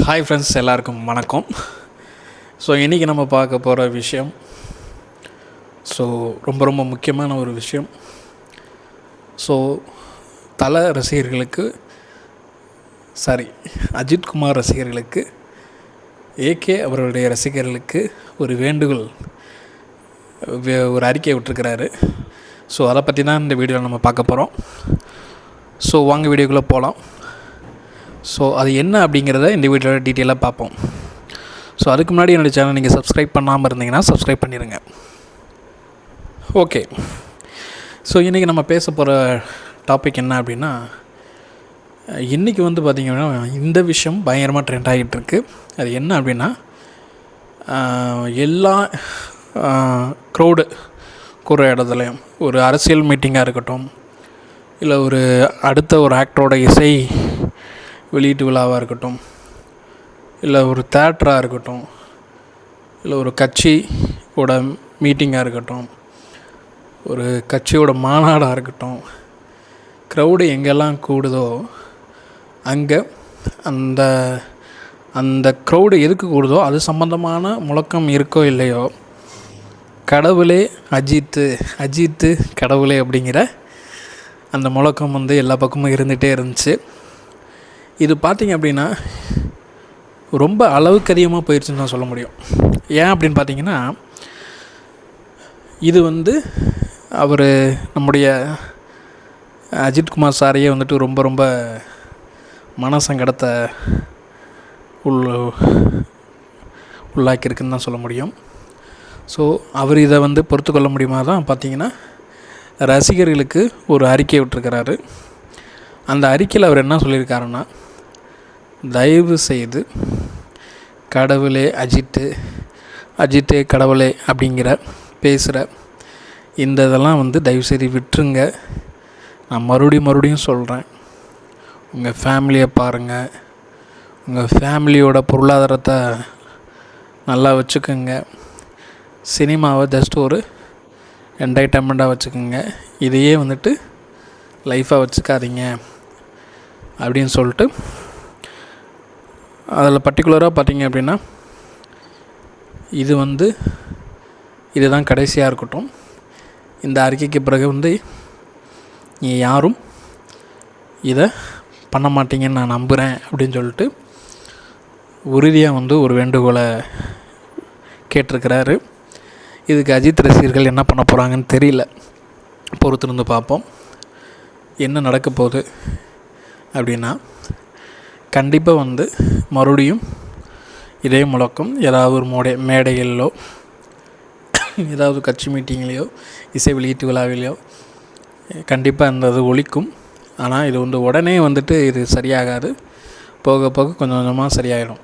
Hi friends, எல்லாருக்கும் வணக்கம். So இன்றைக்கி நம்ம பார்க்க போகிற விஷயம் ரொம்ப ரொம்ப முக்கியமான ஒரு விஷயம். தல ரசிகர்களுக்கு அஜித்குமார் ரசிகர்களுக்கு, ஏகே அவர்களுடைய ரசிகர்களுக்கு ஒரு வேண்டுகோள், ஒரு அறிக்கை விட்டுருக்கிறாரு. அதை பற்றி தான் இந்த வீடியோவில் நம்ம பார்க்க போகிறோம். வாங்க வீடியோக்குள்ளே போகலாம். அது என்ன அப்படிங்கிறத இந்த வீடியோவில் டீட்டெயிலாக பார்ப்போம். அதுக்கு முன்னாடி என்னோடய சேனல் நீங்கள் சப்ஸ்கிரைப் பண்ணாமல் இருந்தீங்கன்னா சப்ஸ்கிரைப் பண்ணிடுங்க. ஓகே, இன்றைக்கி நம்ம பேச போகிற டாபிக் என்ன அப்படின்னா, இன்றைக்கி பார்த்திங்கன்னா இந்த விஷயம் பயங்கரமாக ட்ரெண்ட் ஆகிட்டுருக்கு. அது என்ன அப்படின்னா, எல்லா க்ரௌடு கூற இடத்துலையும் ஒரு அரசியல் மீட்டிங்காக இருக்கட்டும், இல்லை அடுத்த ஒரு ஆக்டரோட இசை வெளியீட்டு விழாவாக இருக்கட்டும், இல்லை ஒரு தேட்டராக இருக்கட்டும், இல்லை ஒரு கட்சியோட மீட்டிங்காக இருக்கட்டும், ஒரு கட்சியோட மாநாடாக இருக்கட்டும், க்ரௌடு எங்கெல்லாம் கூடுதோ அங்கே அந்த அந்த க்ரௌடு எதுக்கு கூடுதோ அது சம்மந்தமான முழக்கம் இருக்கோ இல்லையோ, கடவுளே அஜித்து கடவுளே அப்படிங்கிற அந்த முழக்கம் எல்லா பக்கமும் இருந்துகிட்டே இருந்துச்சு. இது பார்த்திங்க அப்படின்னா ரொம்ப அளவுக்கு அதிகமாக போயிடுச்சுன்னு தான் சொல்ல முடியும். ஏன் அப்படின்னு பார்த்திங்கன்னா, இது அவர் நம்முடைய அஜித்குமார் சாரையே ரொம்ப ரொம்ப மனசங்கடத்தை உள்ளாக்கியிருக்குன்னு தான் சொல்ல முடியும். அவர் இதை பொறுத்து கொள்ள முடியுமா தான் பார்த்திங்கன்னா ரசிகர்களுக்கு ஒரு அறிக்கை விட்டுருக்கிறாரு. அந்த அறிக்கையில் அவர் என்ன சொல்லியிருக்காருன்னா, தயவு செய்து கடவுளே அஜித்தே கடவுளே அப்படிங்கிற பேசுகிற இந்த இதெல்லாம் தயவுசெய்து விட்டுருங்க. நான் மறுபடியும் சொல்கிறேன், உங்கள் ஃபேமிலியை பாருங்கள், உங்கள் ஃபேமிலியோட பொருளாதாரத்தை நல்லா வச்சுக்கோங்க, சினிமாவை ஜஸ்ட் ஒரு என்டர்டைன்மெண்ட்டாக வச்சுக்கோங்க, இதையே லைஃப்பாக வச்சுக்காதீங்க அப்படின்னு சொல்லிட்டு, அதில் பர்டிகுலராக பார்த்திங்க அப்படின்னா, இதுதான் கடைசியாக இருக்கட்டும், இந்த அறிக்கைக்கு பிறகு நீ யாரும் இதை பண்ண மாட்டீங்கன்னு நான் நம்புகிறேன் அப்படின்னு சொல்லிட்டு உறுதியாக ஒரு வேண்டுகோளை கேட்டிருக்கிறாரு. இதுக்கு அஜித் ரசிகர்கள் என்ன பண்ண போகிறாங்கன்னு தெரியல. பொறுத்திருந்து பார்ப்போம் என்ன நடக்க போகுது அப்படின்னா. கண்டிப்பாக மறுபடியும் இதே முழக்கம் ஏதாவது ஒரு மேடைகளிலோ, ஏதாவது கட்சி மீட்டிங்லேயோ, இசை வெளியீட்டு விழாவிலையோ கண்டிப்பாக இது ஒலிக்கும். ஆனால் இது உடனே இது சரியாகாது, போக போக கொஞ்சம் கொஞ்சமாக சரியாயிடும்.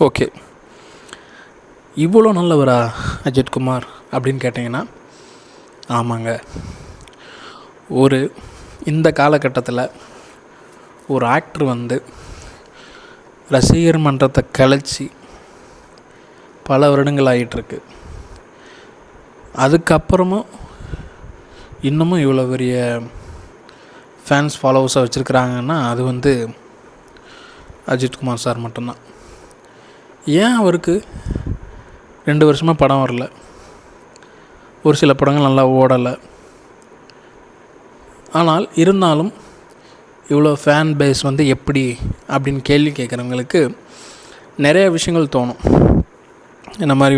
ஓகே, இவ்வளோ நல்லவரா அஜித்குமார் அப்படின்னு கேட்டிங்கன்னா, ஆமாங்க. இந்த காலகட்டத்தில் ஒரு ஆக்டர் ரசிகர் மன்றத்தை கலைச்சி பல வருடங்கள் ஆகிட்டுருக்கு. அதுக்கப்புறமும் இன்னமும் இவ்வளோ பெரிய ஃபேன்ஸ் ஃபாலோவர்ஸாக வச்சுருக்கிறாங்கன்னா அது அஜித்குமார் சார் மட்டும்தான். ஏன் அவருக்கு 2 வருஷமாக படம் வரல, ஒரு சில படங்கள் நல்லா ஓடலை, ஆனால் இருந்தாலும் இவ்வளோ ஃபேன் பேஸ் எப்படி அப்படின்னு கேள்வி கேட்குறவங்களுக்கு நிறைய விஷயங்கள் தோணும். இந்த மாதிரி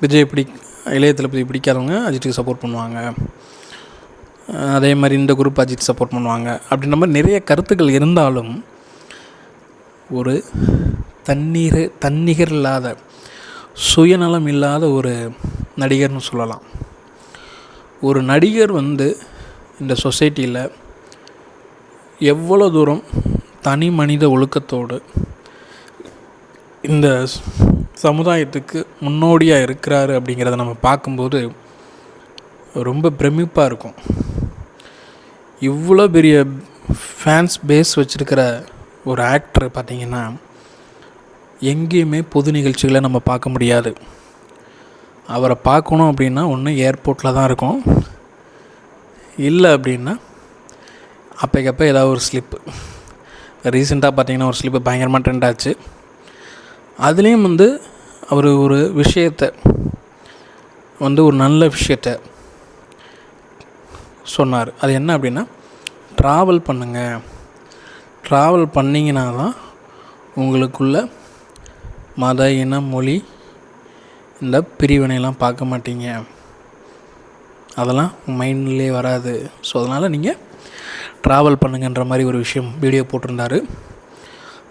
விஜய் இளைய தளபதி பிடிக்காதவங்க அஜித்துக்கு சப்போர்ட் பண்ணுவாங்க, அதே மாதிரி இந்த குரூப் அஜித் சப்போர்ட் பண்ணுவாங்க அப்படின்ற மாதிரி நிறைய கருத்துக்கள் இருந்தாலும், ஒரு தன்னிகர் இல்லாத, சுயநலம் இல்லாத ஒரு நடிகர்னு சொல்லலாம். ஒரு நடிகர் இந்த சொசைட்டியில் எவ்வளோ தூரம் தனி மனித ஒழுக்கத்தோடு இந்த சமுதாயத்துக்கு முன்னோடியாக இருக்கிறாரு அப்படிங்கிறத நம்ம பார்க்கும்போது ரொம்ப பிரமிப்பாக இருக்கும். இவ்வளோ பெரிய ஃபேன்ஸ் பேஸ் வச்சுருக்கிற ஒரு ஆக்டர் பார்த்திங்கன்னா எங்கேயுமே பொது நிகழ்ச்சிகளை நம்ம பார்க்க முடியாது. அவரை பார்க்கணும் அப்படின்னா ஒன்று ஏர்போர்ட்டில் தான் இருக்கும், இல்லை அப்படின்னா அப்போக்கப்போ ஏதாவது ஒரு ஸ்லிப்பு, ரீசெண்டாக பார்த்திங்கன்னா ஒரு ஸ்லிப்பு பயங்கரமாக ட்ரெண்ட் ஆச்சு. அதுலேயும் வந்து அவர் ஒரு விஷயத்தை வந்து ஒரு நல்ல விஷயத்தை சொன்னார். அது என்ன அப்படின்னா, ட்ராவல் பண்ணுங்கள். ட்ராவல் பண்ணிங்கன்னா தான் உங்களுக்குள்ள மத இன மொழி இந்த பிரிவினையெல்லாம் பார்க்க மாட்டீங்க, அதெல்லாம் மைண்ட்லேயே வராது. ஸோ அதனால் நீங்கள் ட்ராவல் பண்ணுங்கன்ற மாதிரி ஒரு விஷயம் வீடியோ போட்டிருந்தார்.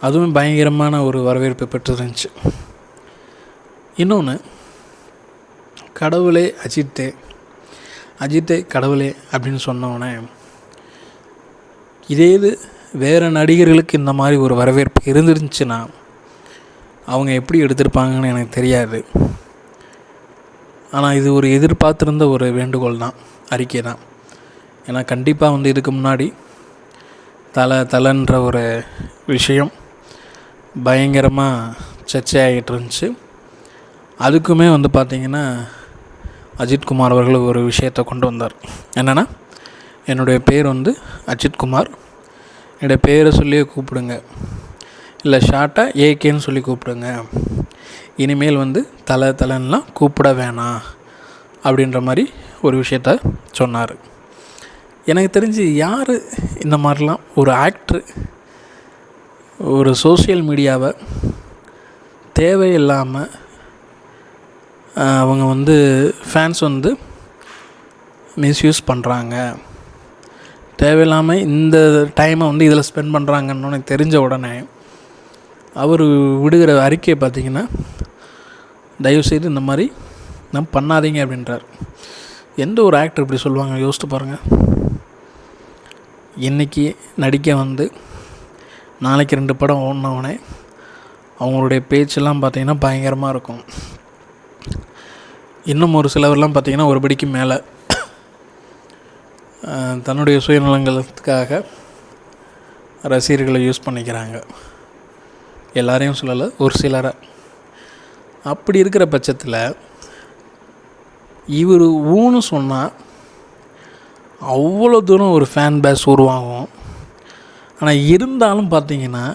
அதுவும் பயங்கரமான ஒரு வரவேற்பை பெற்றுருந்துச்சு. இன்னொன்று, கடவுளே அஜித்தே கடவுளே அப்படின்னு சொன்னோடனே, இதே இது வேறு நடிகர்களுக்கு இந்த மாதிரி ஒரு வரவேற்பு இருந்துருந்துச்சுன்னா அவங்க எப்படி எடுத்திருப்பாங்கன்னு எனக்கு தெரியாது. ஆனால் இது ஒரு எதிர்பார்த்துருந்த ஒரு வேண்டுகோள் தான், அறிக்கை தான். ஏன்னா கண்டிப்பாக வந்து இதுக்கு முன்னாடி தலைன்ற ஒரு விஷயம் பயங்கரமாக சர்ச்சையாகிட்டு இருந்துச்சு. அதுக்குமே வந்து பார்த்திங்கன்னா அஜித்குமார் அவர்கள் ஒரு விஷயத்தை கொண்டு வந்தார். என்னென்னா, என்னுடைய பேர் வந்து அஜித்குமார், என்னுடைய பேரை சொல்லியே கூப்பிடுங்க, இல்லை ஷார்ட்டாக ஏகேன்னு சொல்லி கூப்பிடுங்க, இனிமேல் வந்து தலைன்னுலாம் கூப்பிட வேணாம் அப்படின்ற மாதிரி ஒரு விஷயத்த சொன்னார். எனக்கு தெரிஞ்சு யார் இந்த மாதிரிலாம் ஒரு ஆக்டரு ஒரு சோஷியல் மீடியாவை தேவையில்லாமல் அவங்க வந்து ஃபேன்ஸ் வந்து மிஸ்யூஸ் பண்ணுறாங்க, தேவையில்லாமல் இந்த டைமை வந்து இதில் ஸ்பெண்ட் பண்ணுறாங்கன்னு எனக்கு தெரிஞ்ச உடனே அவர் விடுகிற அறிக்கையை பார்த்திங்கன்னா, தயவுசெய்து இந்த மாதிரி நம்ம பண்ணாதீங்க அப்படின்றார். எந்த ஒரு ஆக்டர் இப்படி சொல்லுவாங்க யோசித்து பாருங்கள். இன்றைக்கி நடிக்க வந்து நாளைக்கு 2 படம் ஓடினவனே அவங்களுடைய பேச்செல்லாம் பார்த்திங்கன்னா பயங்கரமாக இருக்கும். இன்னும் ஒரு சிலவர்லாம் பார்த்திங்கன்னா ஒரு படிக்கு மேலே தன்னுடைய சுயநலங்களுக்காக ரசிகர்களை யூஸ் பண்ணிக்கிறாங்க. எல்லாரையும் சொல்லலை, ஒரு சிலரை. அப்படி இருக்கிற பட்சத்தில் இவர் ஊன்னு சொன்னால் அவ்வளோ தூரம் ஒரு ஃபேன் பேஸ் உருவாகும். ஆனால் இருந்தாலும் பார்த்திங்கன்னா,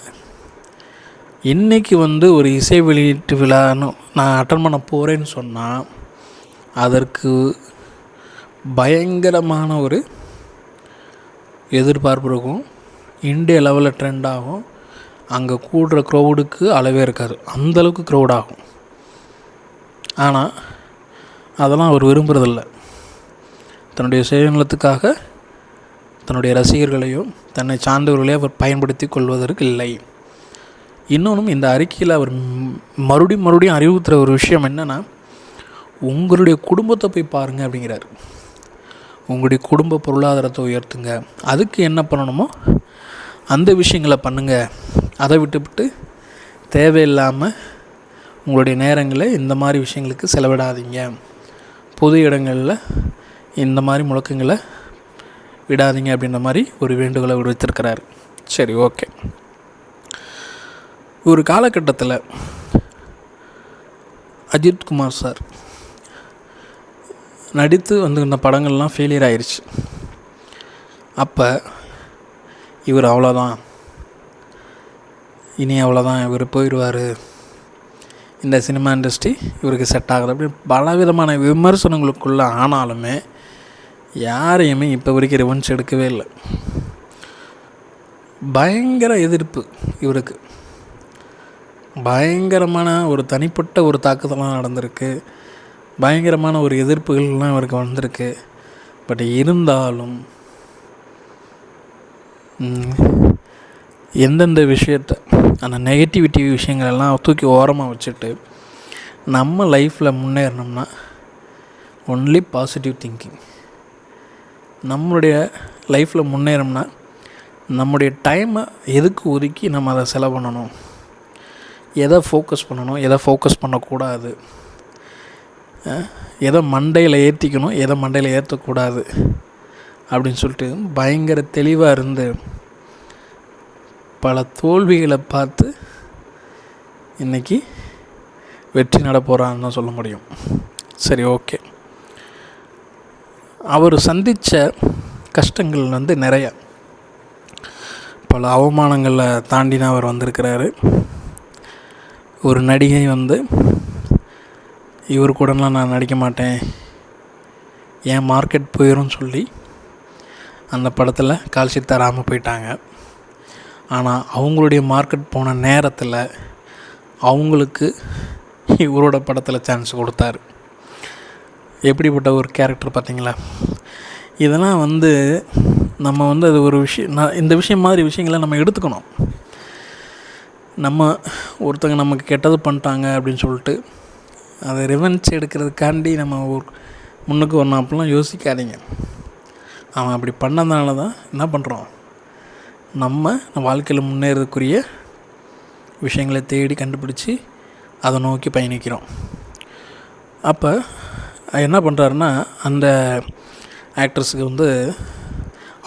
இன்றைக்கி வந்து ஒரு இசை வெளியீட்டு விழான்னு நான் அட்டன் பண்ண போகிறேன்னு சொன்னால் அதற்கு பயங்கரமான ஒரு எதிர்பார்ப்பு இருக்கும். இந்திய லெவலில் ட்ரெண்ட் ஆகும். அங்கே கூடுற க்ரௌடுக்கு அளவே இருக்காது, அந்தளவுக்கு க்ரௌட் ஆகும். ஆனால் அதெல்லாம் அவர் விரும்புகிறதில்ல. தன்னுடைய சுயநலத்துக்காக தன்னுடைய ரசிகர்களையும் தன்னை சார்ந்தவர்களையும் அவர் பயன்படுத்தி கொள்வதற்கு இல்லை. இன்னொன்றும் இந்த அறிக்கையில் அவர் மறுபடியும் அறிவுறுத்துகிற ஒரு விஷயம் என்னென்னா, உங்களுடைய குடும்பத்தை போய் பாருங்கள் அப்படிங்கிறார். உங்களுடைய குடும்ப பொருளாதாரத்தை உயர்த்துங்க, அதுக்கு என்ன பண்ணணுமோ அந்த விஷயங்களை பண்ணுங்கள். அதை விட்டுவிட்டு தேவையில்லாமல் உங்களுடைய நேரங்களை இந்த மாதிரி விஷயங்களுக்கு செலவிடாதீங்க, பொது இடங்களில் இந்த மாதிரி முழக்கங்களை விடாதீங்க அப்படின்ற மாதிரி ஒரு வேண்டுகோளை விடுத்திருக்கிறார். சரி, ஓகே. ஒரு காலகட்டத்தில் அஜித்குமார் சார் நடித்து வந்து இந்த படங்கள்லாம் ஃபெயிலியர் ஆயிடுச்சு. அப்போ இவர் அவ்வளோதான், இனி அவ்வளோதான், இவர் போயிடுவார், இந்த சினிமா இண்டஸ்ட்ரி இவருக்கு செட் ஆகுது அப்படின்னு பலவிதமான விமர்சனங்களுக்குள்ளே ஆனாலுமே யாரையுமே இப்போ வரைக்கும் ரிவென்ஸ் எடுக்கவே இல்லை. பயங்கர எதிர்ப்பு இவருக்கு, பயங்கரமான ஒரு தனிப்பட்ட ஒரு தாக்குதலாம் நடந்திருக்கு, பயங்கரமான ஒரு எதிர்ப்புகள்லாம் இவருக்கு வந்திருக்கு. பட் இருந்தாலும் எந்தெந்த விஷயத்தை, அந்த நெகட்டிவிட்டி விஷயங்களெல்லாம் தூக்கி ஓரமாக வச்சுட்டு நம்ம லைஃப்பில் முன்னேறணும்னா ஒன்லி பாசிட்டிவ் திங்கிங். நம்மளுடைய லைஃப்பில் முன்னேறணும்னா நம்முடைய டைமை எதுக்கு ஒதுக்கி நம்ம அதை செலவு பண்ணணும், எதை ஃபோக்கஸ் பண்ணணும், எதை ஃபோக்கஸ் பண்ணக்கூடாது, எதை மண்டையில் ஏற்றிக்கணும், எதை மண்டையில் ஏற்றக்கூடாது அப்படின்னு சொல்லிட்டு பயங்கர தெளிவாக இருந்து பல தோல்விகளை பார்த்து இன்றைக்கி வெற்றி நட போகிறான்னு தான் சொல்ல முடியும். சரி, ஓகே. அவர் சந்தித்த கஷ்டங்கள் வந்து நிறையா. பல அவமானங்களை தாண்டி தான் அவர் வந்திருக்கிறாரு. ஒரு நடிகை வந்து இவர் கூடலாம் நான் நடிக்க மாட்டேன், ஏன் மார்க்கெட் போயிடும்னு சொல்லி அந்த படத்தில் கால்ஷீட் தராமல் போயிட்டாங்க. ஆனால் அவங்களுடைய மார்க்கெட் போன நேரத்தில் அவங்களுக்கு இவரோட படத்தில் சான்ஸ் கொடுத்தாரு. எப்படிப்பட்ட ஒரு கேரக்டர் பார்த்தீங்களா? இதெல்லாம் வந்து நம்ம வந்து அது ஒரு விஷயம், இந்த விஷயம் மாதிரி விஷயங்களை நம்ம எடுத்துக்கணும். நம்ம ஒருத்தங்க நமக்கு கெட்டது பண்ணிட்டாங்க அப்படின்னு சொல்லிட்டு அதை ரிவென்ஸ் எடுக்கிறதுக்காண்டி நம்ம முன்னுக்கு வரணும் அப்படிலாம் யோசிக்காதீங்க. அவன் அப்படி பண்ணதுனால தான் என்ன பண்ணுறோம், நம்ம வாழ்க்கையில் முன்னேறதுக்குரிய விஷயங்களை தேடி கண்டுபிடிச்சி அதை நோக்கி பயணிக்கிறோம். அப்போ என்ன பண்ணுறாருன்னா, அந்த ஆக்ட்ரஸுக்கு வந்து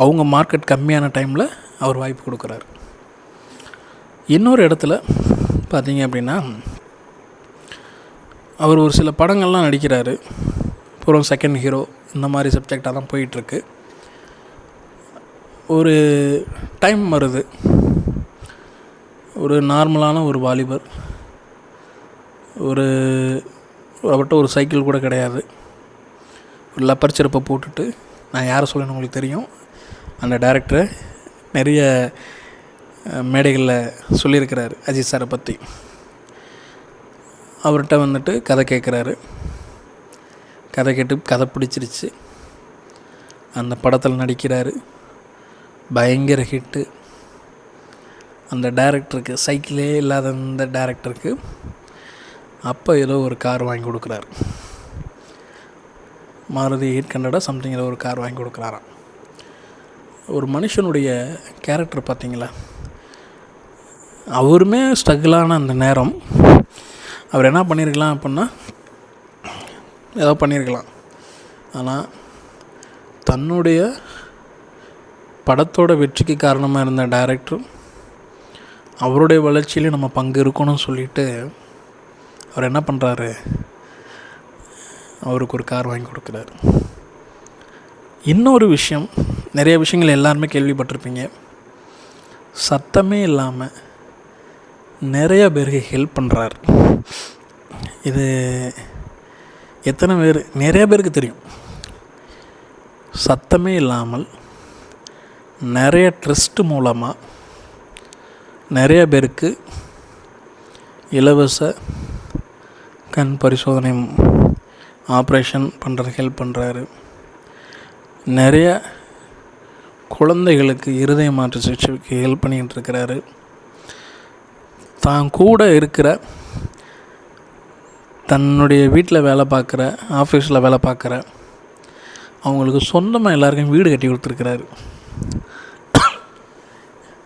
அவங்க மார்க்கெட் கம்மியான டைமில் அவர் வாய்ப்பு கொடுக்குறாரு. இன்னொரு இடத்துல பார்த்தீங்க அப்படின்னா, அவர் ஒரு சில படங்கள்லாம் நடிக்கிறாரு. அப்புறம் செகண்ட் ஹீரோ இந்த மாதிரி சப்ஜெக்டாக தான் போயிட்டுருக்கு. ஒரு டைம் வருது, ஒரு நார்மலான ஒரு வாலிபர், அவர்கிட்ட ஒரு சைக்கிள் கூட கிடையாது, ஒரு லப்பர் செருப்பை போட்டுட்டு, நான் யாரை சொல்லணும்னு உங்களுக்கு தெரியும், அந்த டைரக்டரை நிறைய மேடைகளில் சொல்லியிருக்கிறாரு அஜித் சாரை பற்றி. அவர்கிட்ட வந்துட்டு கதை கேட்குறாரு. கதை கேட்டு கதை பிடிச்சிருச்சு, அந்த படத்தில் நடிக்கிறாரு, பயங்கர ஹிட்டு. அந்த டைரக்டருக்கு, சைக்கிளே இல்லாத அந்த டைரக்டருக்கு அப்போ ஏதோ ஒரு கார் வாங்கி கொடுக்குறாரு. மாருதி 800 சம்திங் ஏதோ ஒரு கார் வாங்கி கொடுக்குறாராம். ஒரு மனுஷனுடைய கேரக்டர் பார்த்தீங்களா? அவருமே ஸ்ட்ரகிளான அந்த நேரம் அவர் என்ன பண்ணியிருக்கலாம் அப்படின்னா, ஏதோ பண்ணியிருக்கலாம். ஆனால் தன்னுடைய படத்தோட வெற்றிக்கு காரணமாக இருந்த டைரக்டர் அவருடைய வளர்ச்சியிலே நம்ம பங்கு இருக்கணும்னு சொல்லிட்டு அவர் என்ன பண்ணுறாரு, அவருக்கு ஒரு கார் வாங்கி கொடுக்குறாரு. இன்னொரு விஷயம், நிறைய விஷயங்கள் எல்லாருமே கேள்விப்பட்டிருப்பீங்க, சத்தமே இல்லாமல் நிறைய பேருக்கு ஹெல்ப் பண்ணுறாரு. இது எத்தனை பேர், நிறைய பேருக்கு தெரியும். சத்தமே இல்லாமல் நிறைய ட்ரஸ்ட் மூலமாக நிறைய பேருக்கு இலவச கண் பரிசோதனை ஆப்ரேஷன் பண்ணுறதுக்கு ஹெல்ப் பண்ணுறாரு. நிறைய குழந்தைகளுக்கு இருதய மாற்று சிகிச்சைக்கு ஹெல்ப் பண்ணிக்கிட்டு இருக்கிறாரு. தான் கூட இருக்கிற, தன்னுடைய வீட்டில் வேலை பார்க்குற, ஆஃபீஸில் வேலை பார்க்குற அவங்களுக்கு சொந்தமாக எல்லாருக்கும் வீடு கட்டி கொடுத்துருக்கிறாரு.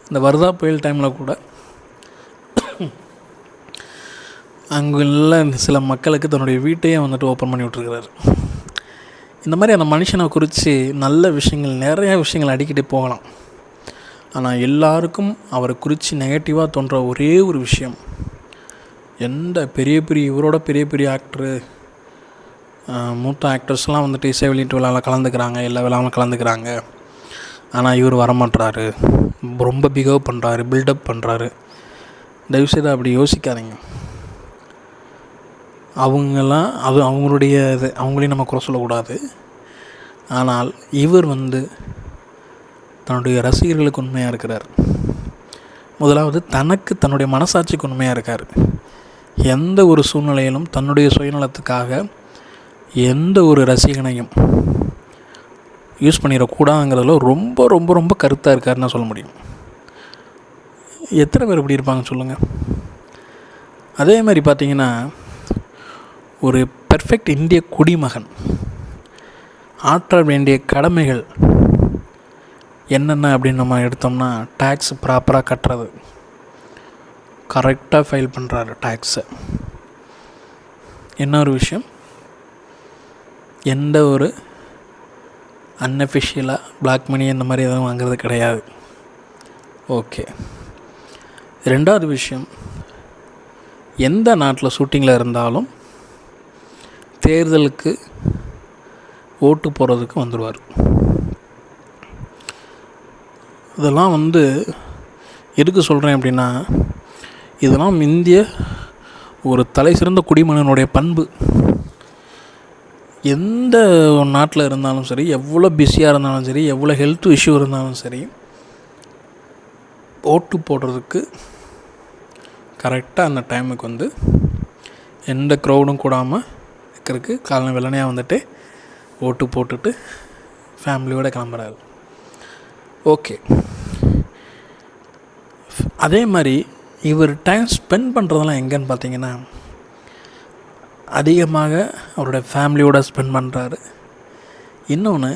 இந்த வர்தா புயல் டைமில் கூட அங்குள்ள சில மக்களுக்கு தன்னுடைய வீட்டையே வந்துட்டு ஓப்பன் பண்ணி விட்ருக்கிறாரு. இந்த மாதிரி அந்த மனுஷனை குறித்து நல்ல விஷயங்கள், நிறையா விஷயங்கள் அடிக்கிட்டே போகலாம். ஆனால் எல்லாருக்கும் அவரை குறித்து நெகட்டிவாக தோன்ற ஒரே ஒரு விஷயம், எந்த இவரோட பெரிய பெரிய ஆக்டரு, மூத்த ஆக்டர்ஸ்லாம் வந்துட்டு இசை வெளியீட்டு விழாவில் கலந்துக்கிறாங்க, எல்லா விழாவும் கலந்துக்கிறாங்க, ஆனால் இவர் வரமாட்டுறாரு, ரொம்ப பிஹேவ் பண்ணுறாரு, பில்டப் பண்ணுறாரு. தயவுசெய்து அப்படி யோசிக்காதீங்க. அவங்கெல்லாம் அவங்களுடைய இது, அவங்களையும் நம்ம குறை சொல்லக்கூடாது. ஆனால் இவர் வந்து தன்னுடைய ரசிகர்களுக்கு உண்மையாக இருக்கிறார். முதலாவது தனக்கு, தன்னுடைய மனசாட்சிக்கு உண்மையாக இருக்கார். எந்த ஒரு சூழ்நிலையிலும் தன்னுடைய சுயநலத்துக்காக எந்த ஒரு ரசிகனையும் யூஸ் பண்ணிடக்கூடாதுங்கிறதுல ரொம்ப ரொம்ப ரொம்ப கருத்தாக இருக்காருன்னு சொல்ல முடியும். எத்தனை பேர் இப்படி இருப்பாங்கன்னு சொல்லுங்கள். அதே மாதிரி பார்த்திங்கன்னா, ஒரு பெர்ஃபெக்ட் இந்திய குடிமகன் ஆற்ற வேண்டிய கடமைகள் என்னென்ன அப்படின்னு நம்ம எடுத்தோம்னா, டேக்ஸ் ப்ராப்பராக கட்டுறது, கரெக்டாக ஃபைல் பண்ணுறாரு டேக்ஸை. இன்னொரு விஷயம், எந்த ஒரு அன்அஃபிஷியலாக பிளாக் மணி இந்த மாதிரி எதுவும் வாங்குறது கிடையாது. ஓகே. ரெண்டாவது விஷயம், எந்த நாட்டில் ஷூட்டிங்கில் இருந்தாலும் தேர்தலுக்கு ஓட்டு போடுறதுக்கு வந்துடுவார். இதெல்லாம் வந்து எதுக்கு சொல்கிறேன் அப்படின்னா, இதெல்லாம் இந்திய ஒரு தலை சிறந்த குடிமகனுடைய பண்பு. எந்த நாட்டில் இருந்தாலும் சரி, எவ்வளோ பிஸியாக இருந்தாலும் சரி, எவ்வளோ ஹெல்த் இஷ்யூ இருந்தாலும் சரி, ஓட்டு போடுறதுக்கு கரெக்டாக அந்த டைமுக்கு வந்து எந்த க்ரௌடும் கூடாமல் இருக்கிறதுக்கு காலைல வெள்ளனையாக வந்துட்டு ஓட்டு போட்டுட்டு ஃபேமிலியோடு கிளம்புறாரு. ஓகே, அதே மாதிரி இவர் டைம் ஸ்பெண்ட் பண்ணுறதெல்லாம் எங்கேன்னு பார்த்தீங்கன்னா, அதிகமாக அவரோட ஃபேமிலியோடு ஸ்பெண்ட் பண்ணுறாரு. இன்னொன்று,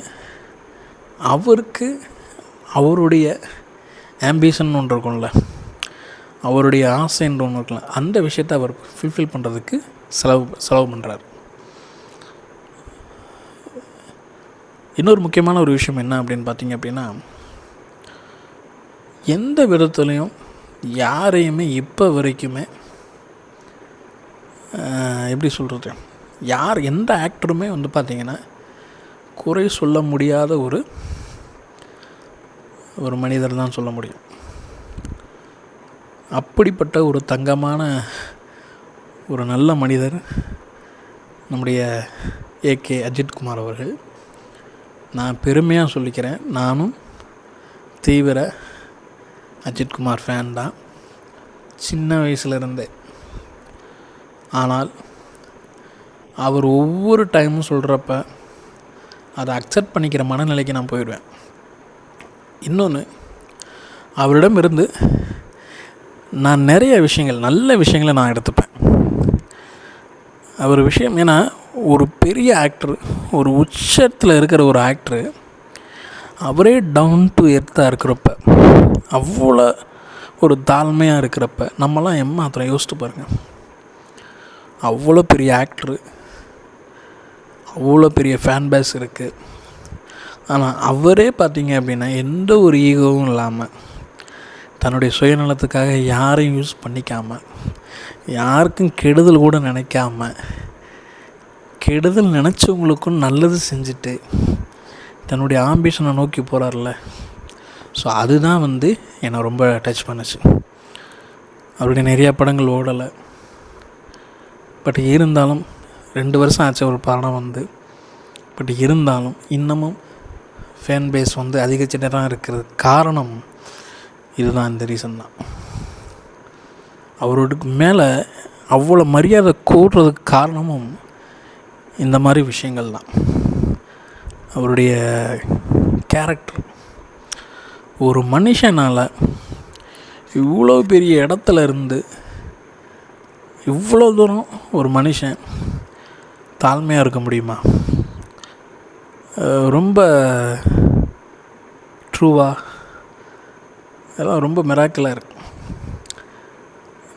அவருக்கு அவருடைய ஆம்பிஷன் ஒன்று இருக்கும்ல, அவருடைய ஆசைன்ற ஒன்று இருக்குல்ல, அந்த விஷயத்தை அவர் ஃபுல்ஃபில் பண்ணுறதுக்கு செலவு பண்ணுறாரு. இன்னொரு முக்கியமான ஒரு விஷயம் என்ன அப்படின்னு பார்த்தீங்க அப்படின்னா, எந்த விதத்துலேயும் யாரையுமே இப்போ வரைக்குமே எப்படி சொல்கிறது, எந்த ஆக்டருமே வந்து பார்த்திங்கன்னா குறை சொல்ல முடியாத ஒரு மனிதர் தான் சொல்ல முடியும். அப்படிப்பட்ட ஒரு தங்கமான ஒரு நல்ல மனிதர் நம்முடைய ஏகே அஜித்குமார் அவர்கள். நான் பெருமையாக சொல்லிக்கிறேன், நானும் தீவிர அஜித்குமார் ஃபேன் தான் சின்ன வயசுலேருந்தே. ஆனால் அவர் ஒவ்வொரு டைமும் சொல்கிறப்ப அதை அக்செப்ட் பண்ணிக்கிற மனநிலைக்கு நான் போயிடுவேன். இன்னொன்று, அவரிடமிருந்து நான் நிறைய விஷயங்கள், நல்ல விஷயங்களை நான் எடுத்துப்பேன். அவர் விஷயம், ஏன்னா ஒரு பெரிய ஆக்டர், ஒரு உச்சத்தில் இருக்கிற ஒரு ஆக்டரு, அவரே டவுன் டு எர்த்தாக இருக்கிறப்ப, அவ்வளோ ஒரு தாழ்மையாக இருக்கிறப்ப நம்மலாம் ஏமாத்திரம் யோசித்து பாருங்கள். அவ்வளோ பெரிய ஆக்டரு, அவ்வளோ பெரிய ஃபேன் பேஸ் இருக்குது. ஆனால் அவரே பார்த்தீங்க அப்படின்னா எந்த ஒரு ஈகோவும் இல்லாமல், தன்னுடைய சுயநலத்துக்காக யாரையும் யூஸ் பண்ணிக்காமல், யாருக்கும் கெடுதல் கூட நினைக்காம, கெடுதல் நினச்சவங்களுக்கும் நல்லது செஞ்சுட்டு தன்னுடைய ஆம்பிஷனை நோக்கி போகிறார்ல. ஸோ அதுதான் வந்து என்னை ரொம்ப டச் பண்ணுச்சு. அவருடைய நிறையா படங்கள் ஓடலை, பட் இருந்தாலும் 2 வருஷம் ஆச்சு ஒரு படம் வந்து. பட் இருந்தாலும் இன்னமும் ஃபேன் பேஸ் வந்து அதிகச்சிட்டதாக இருக்கிறது காரணம் இதுதான், இந்த ரீசன் தான். அவருக்கு மேலே அவ்வளோ மரியாதை கூடுறதுக்கு காரணமும் இந்த மாதிரி விஷயங்கள் தான். அவருடைய கேரக்டர், ஒரு மனுஷனால் இவ்வளோ பெரிய இடத்துல இருந்து இவ்வளோ தூரம் ஒரு மனுஷன் தாழ்மையாக இருக்க முடியுமா? ரொம்ப ட்ரூவாக, அதெல்லாம் ரொம்ப மிராக்கிளாக இருக்குது.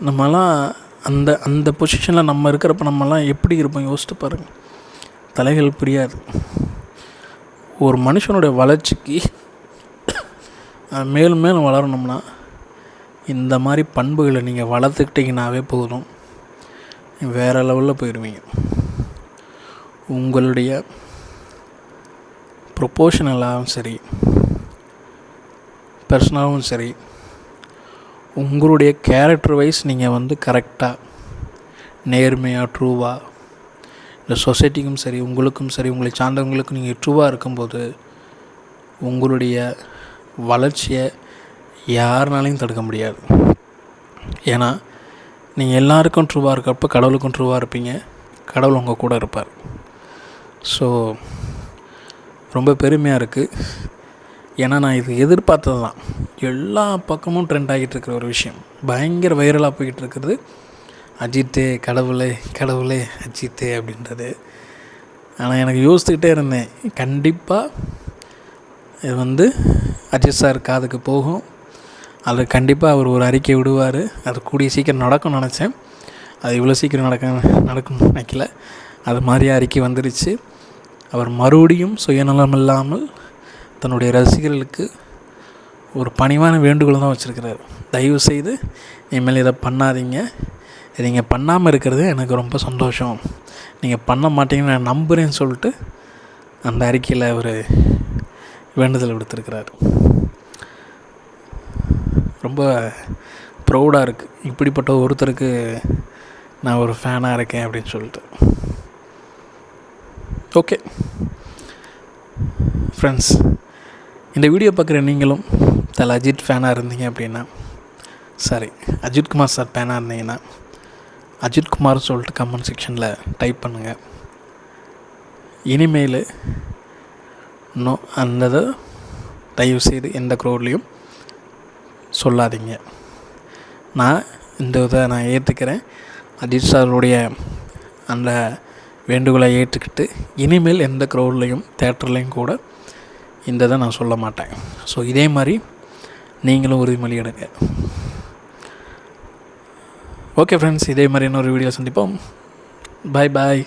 நம்மலாம் அந்த அந்த பொசிஷனில் நம்ம இருக்கிறப்ப நம்மலாம் எப்படி இருப்போம் யோசித்து பாருங்கள். தலைகள் புரியாது. ஒரு மனுஷனுடைய வளர்ச்சிக்கு மேலும் மேலும் வளரணும்னா இந்த மாதிரி பண்புகளை நீங்கள் வளர்த்துக்கிட்டிங்கனாவே போதும், வேறு லெவலில் போயிடுவீங்க. உங்களுடைய ப்ரொபோஷனலாகவும் சரி, பர்சனலாகவும் சரி, உங்களுடைய கேரக்டர் வைஸ் நீங்கள் வந்து கரெக்டாக, நேர்மையாக, ட்ரூவாக, இந்த சொசைட்டிக்கும் சரி, உங்களுக்கும் சரி, உங்களை சார்ந்தவங்களுக்கும் நீங்கள் ட்ரூவாக இருக்கும்போது உங்களுடைய வளர்ச்சியை யாருனாலையும் தடுக்க முடியாது. ஏன்னா நீங்கள் எல்லாருக்கும் ட்ரூவாக இருக்கப்போ கடவுளுக்கும் ட்ரூவாக இருப்பீங்க, கடவுள் உங்கள் கூட இருப்பார். ஸோ ரொம்ப பெருமையாக இருக்குது. ஏன்னா நான் இது எதிர்பார்த்தது தான். எல்லா பக்கமும் ட்ரெண்ட் ஆகிட்டு இருக்கிற ஒரு விஷயம், பயங்கர வைரலாக போய்கிட்டு இருக்கிறது அஜித்தே கடவுளே கடவுளே அஜித்தே அப்படின்றது. ஆனால் எனக்கு யோசிச்சுக்கிட்டே இருந்தேன், கண்டிப்பாக இது வந்து அஜித் சார் காதுக்கு போகும், அது கண்டிப்பாக அவர் ஒரு அறிக்கை விடுவார், அது கூடிய சீக்கிரம் நடக்கும்னு நினச்சேன். அது இவ்வளோ சீக்கிரம் நடக்கும்னு நினைக்கல. அது மாதிரி அறிக்கை வந்துருச்சு. அவர் மறுபடியும் சுயநலம் இல்லாமல் தன்னுடைய ரசிகர்களுக்கு ஒரு பணிவான வேண்டுகோள் தான் வச்சுருக்கிறார். தயவுசெய்து இனிமேல் இதை பண்ணாதீங்க, நீங்கள் பண்ணாமல் இருக்கிறது எனக்கு ரொம்ப சந்தோஷம், நீங்கள் பண்ண மாட்டீங்கன்னு நான் நம்புகிறேன்னு சொல்லிட்டு அந்த அறிக்கையில் அவர் வேண்டுதல் விடுத்திருக்கிறார். ரொம்ப ப்ரௌடாக இருக்குது. இப்படிப்பட்ட ஒருத்தருக்கு நான் ஒரு ஃபேனாக இருக்கேன் அப்படின்னு சொல்லிட்டு. ஓகே ஃப்ரெண்ட்ஸ், இந்த வீடியோ பார்க்குற நீங்களும் தலை அஜித் ஃபேனாக இருந்தீங்க அப்படின்னா, சாரி அஜித்குமார் சார் ஃபேனாக இருந்தீங்கன்னா அஜித்குமார் சொல்லிட்டு கமெண்ட் செக்ஷனில் டைப் பண்ணுங்கள். இனிமேல் அந்த தயவுசெய்து எந்த க்ரௌட்லேயும் சொல்லாதீங்க. நான் இந்த இதை நான் ஏற்றுக்கிறேன். அஜித் சாருடைய அந்த வேண்டுகோளை ஏற்றுக்கிட்டு இனிமேல் எந்த க்ரௌட்லேயும் தேட்டர்லேயும் கூட இந்த இதை நான் சொல்ல மாட்டேன். ஸோ இதே மாதிரி நீங்களும் உறுதிமொழி எடுங்க. ஓகே ஃப்ரெண்ட்ஸ், இதே மாதிரி இன்னொரு வீடியோ சந்திப்போம். பாய் பாய்.